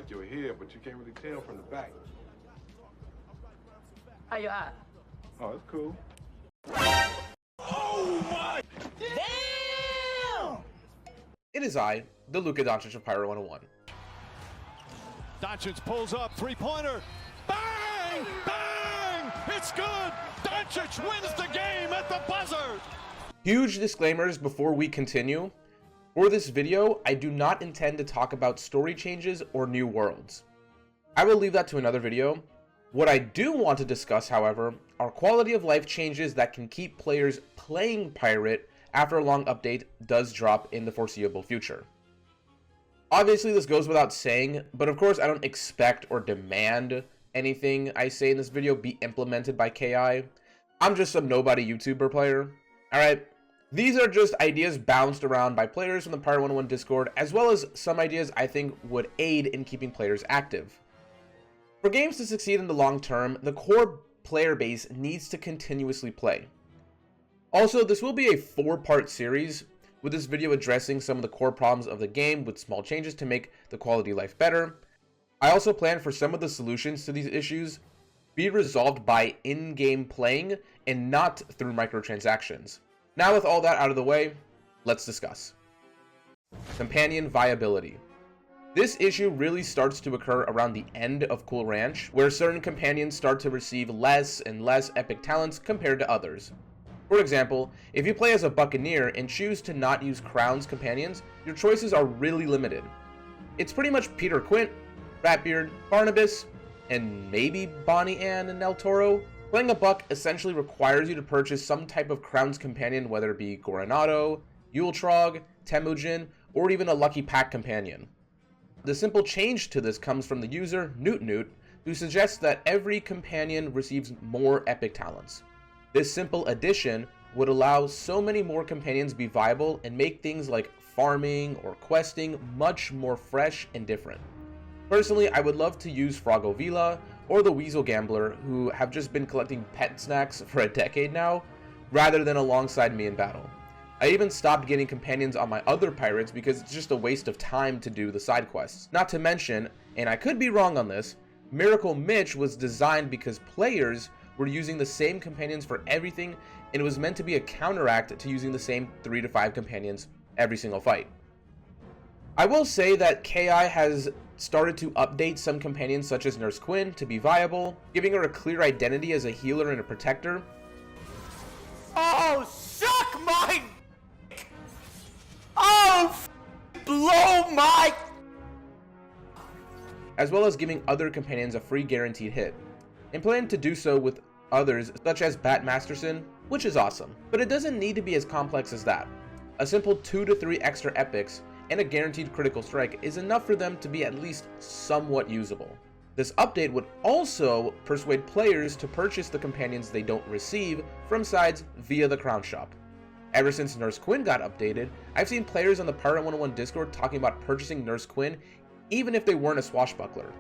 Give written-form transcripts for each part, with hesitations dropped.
like your head, but you can't really tell from the back. How you at? Oh, it's cool. Oh my! Damn! It is I, the Luka Doncic of Pirate101. Doncic pulls up, three-pointer. Bang! Bang! It's good! Doncic wins the game at the buzzer! Huge disclaimers before we continue. For this video, I do not intend to talk about story changes or new worlds. I will leave that to another video. What I do want to discuss, however, are quality of life changes that can keep players playing Pirate after a long update does drop in the foreseeable future. Obviously, this goes without saying, but of course I don't expect or demand anything I say in this video be implemented by KI. I'm just some nobody YouTuber player. Alright, these are just ideas bounced around by players from the Pirate101 Discord, as well as some ideas I think would aid in keeping players active. For games to succeed in the long term, the core player base needs to continuously play. Also, this will be a 4-part series, with this video addressing some of the core problems of the game with small changes to make the quality of life better. I also plan for some of the solutions to these issues be resolved by in-game playing and not through microtransactions. Now with all that out of the way, let's discuss. Companion viability. This issue really starts to occur around the end of Cool Ranch, where certain companions start to receive less and less epic talents compared to others. For example, if you play as a Buccaneer and choose to not use Crown's companions, your choices are really limited. It's pretty much Peter Quint, Ratbeard, Barnabas, and maybe Bonnie Ann and El Toro. Playing a Buck essentially requires you to purchase some type of Crown's companion, whether it be Goranado, Yultrog, Temujin, or even a Lucky Pack companion. The simple change to this comes from the user, Newt, who suggests that every companion receives more epic talents. This simple addition would allow so many more companions be viable and make things like farming or questing much more fresh and different. Personally, I would love to use Frogovila or the Weasel Gambler, who have just been collecting pet snacks for a decade now, rather than alongside me in battle. I even stopped getting companions on my other pirates because it's just a waste of time to do the side quests. Not to mention, and I could be wrong on this, Miracle Mitch was designed because players were using the same companions for everything, and it was meant to be a counteract to using the same 3 to 5 companions every single fight. I will say that KI has started to update some companions such as Nurse Quinn to be viable, giving her a clear identity as a healer and a protector. Oh, suck my... Oh, blow my... As well as giving other companions a free guaranteed hit, and plan to do so with others such as Bat Masterson, which is awesome. But it doesn't need to be as complex as that. A simple 2 to 3 extra epics and a guaranteed critical strike is enough for them to be at least somewhat usable. This update would also persuade players to purchase the companions they don't receive from sides via the Crown Shop. Ever since Nurse Quinn got updated, I've seen players on the Pirate101 Discord talking about purchasing Nurse Quinn even if they weren't a swashbuckler.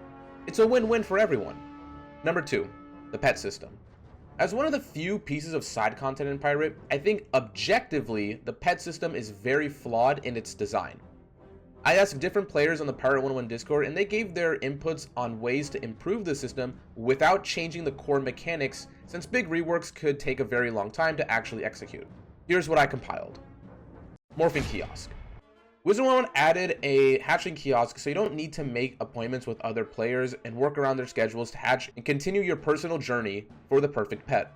It's a win-win for everyone. Number 2, the pet system. As one of the few pieces of side content in Pirate, I think objectively the pet system is very flawed in its design. I asked different players on the Pirate101 Discord and they gave their inputs on ways to improve the system without changing the core mechanics, since big reworks could take a very long time to actually execute. Here's what I compiled. Morphing Kiosk. Wizard101 added a hatching kiosk so you don't need to make appointments with other players and work around their schedules to hatch and continue your personal journey for the perfect pet.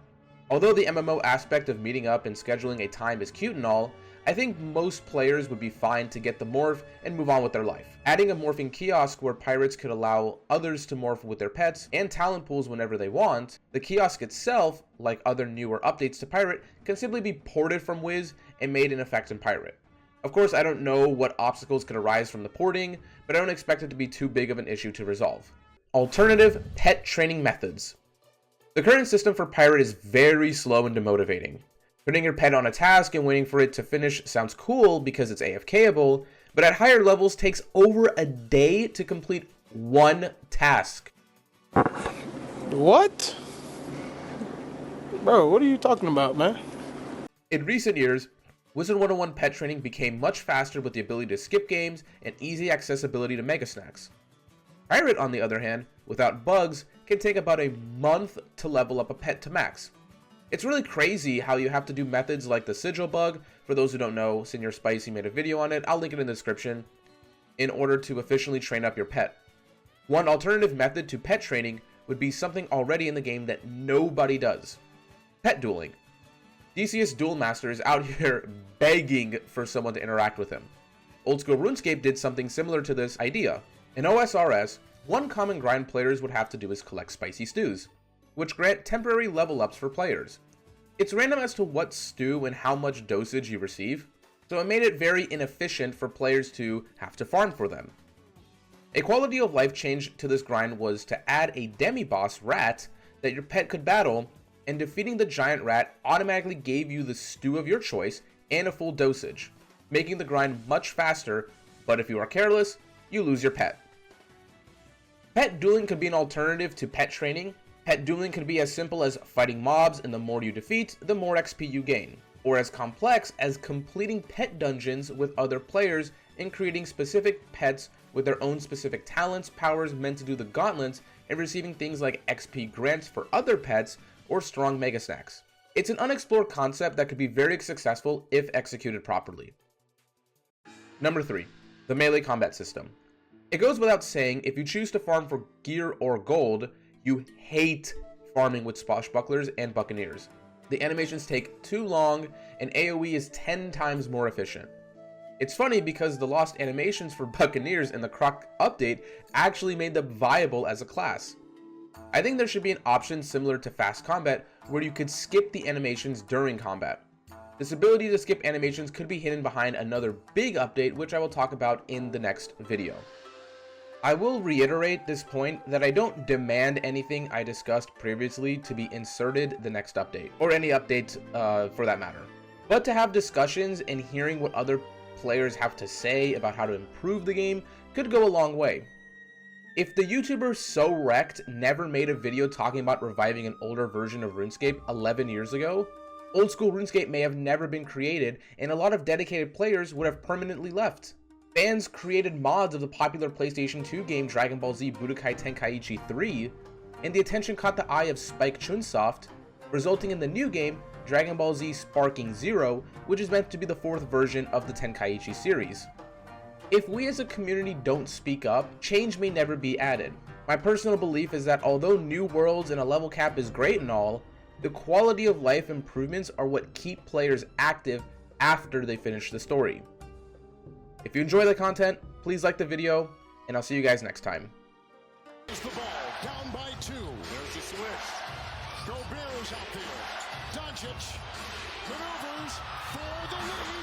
Although the MMO aspect of meeting up and scheduling a time is cute and all, I think most players would be fine to get the morph and move on with their life. Adding a morphing kiosk where pirates could allow others to morph with their pets and talent pools whenever they want, the kiosk itself, like other newer updates to Pirate, can simply be ported from Wiz and made in effect in Pirate. Of course, I don't know what obstacles could arise from the porting, but I don't expect it to be too big of an issue to resolve. Alternative pet training methods. The current system for Pirate is very slow and demotivating. Putting your pet on a task and waiting for it to finish sounds cool because it's AFKable, but at higher levels takes over a day to complete one task. What? Bro, what are you talking about, man? In recent years, Wizard101 pet training became much faster with the ability to skip games and easy accessibility to Mega Snacks. Pirate, on the other hand, without bugs, can take about a month to level up a pet to max. It's really crazy how you have to do methods like the sigil bug. For those who don't know, Senior Spicy made a video on it, I'll link it in the description, in order to efficiently train up your pet. One alternative method to pet training would be something already in the game that nobody does: pet dueling. DCS Duel Master is out here begging for someone to interact with him. Old School RuneScape did something similar to this idea. In OSRS, one common grind players would have to do is collect spicy stews, which grant temporary level ups for players. It's random as to what stew and how much dosage you receive, so it made it very inefficient for players to have to farm for them. A quality of life change to this grind was to add a demi-boss rat that your pet could battle, and defeating the giant rat automatically gave you the stew of your choice and a full dosage, making the grind much faster, but if you are careless, you lose your pet. Pet dueling could be an alternative to pet training. Pet dueling could be as simple as fighting mobs, and the more you defeat, the more XP you gain, or as complex as completing pet dungeons with other players and creating specific pets with their own specific talents, powers meant to do the gauntlets, and receiving things like XP grants for other pets or strong mega snacks. It's an unexplored concept that could be very successful if executed properly. Number 3, the melee combat system. It goes without saying, if you choose to farm for gear or gold, you hate farming with swashbucklers and buccaneers. The animations take too long, and AoE is 10 times more efficient. It's funny because the lost animations for buccaneers in the Croc update actually made them viable as a class. I think there should be an option similar to fast combat where you could skip the animations during combat. This ability to skip animations could be hidden behind another big update, which I will talk about in the next video. I will reiterate this point that I don't demand anything I discussed previously to be inserted the next update, or any update for that matter. But to have discussions and hearing what other players have to say about how to improve the game could go a long way. If the YouTuber So Wrecked never made a video talking about reviving an older version of RuneScape 11 years ago, Old School RuneScape may have never been created, and a lot of dedicated players would have permanently left. Fans created mods of the popular PlayStation 2 game Dragon Ball Z Budokai Tenkaichi 3, and the attention caught the eye of Spike Chunsoft, resulting in the new game Dragon Ball Z Sparking Zero, which is meant to be the 4th version of the Tenkaichi series. If we as a community don't speak up, change may never be added. My personal belief is that although new worlds and a level cap is great and all, the quality of life improvements are what keep players active after they finish the story. If you enjoy the content, please like the video, and I'll see you guys next time. There's the ball, down by 2. There's the switch. Gobert is out there. Doncic maneuvers for the lead.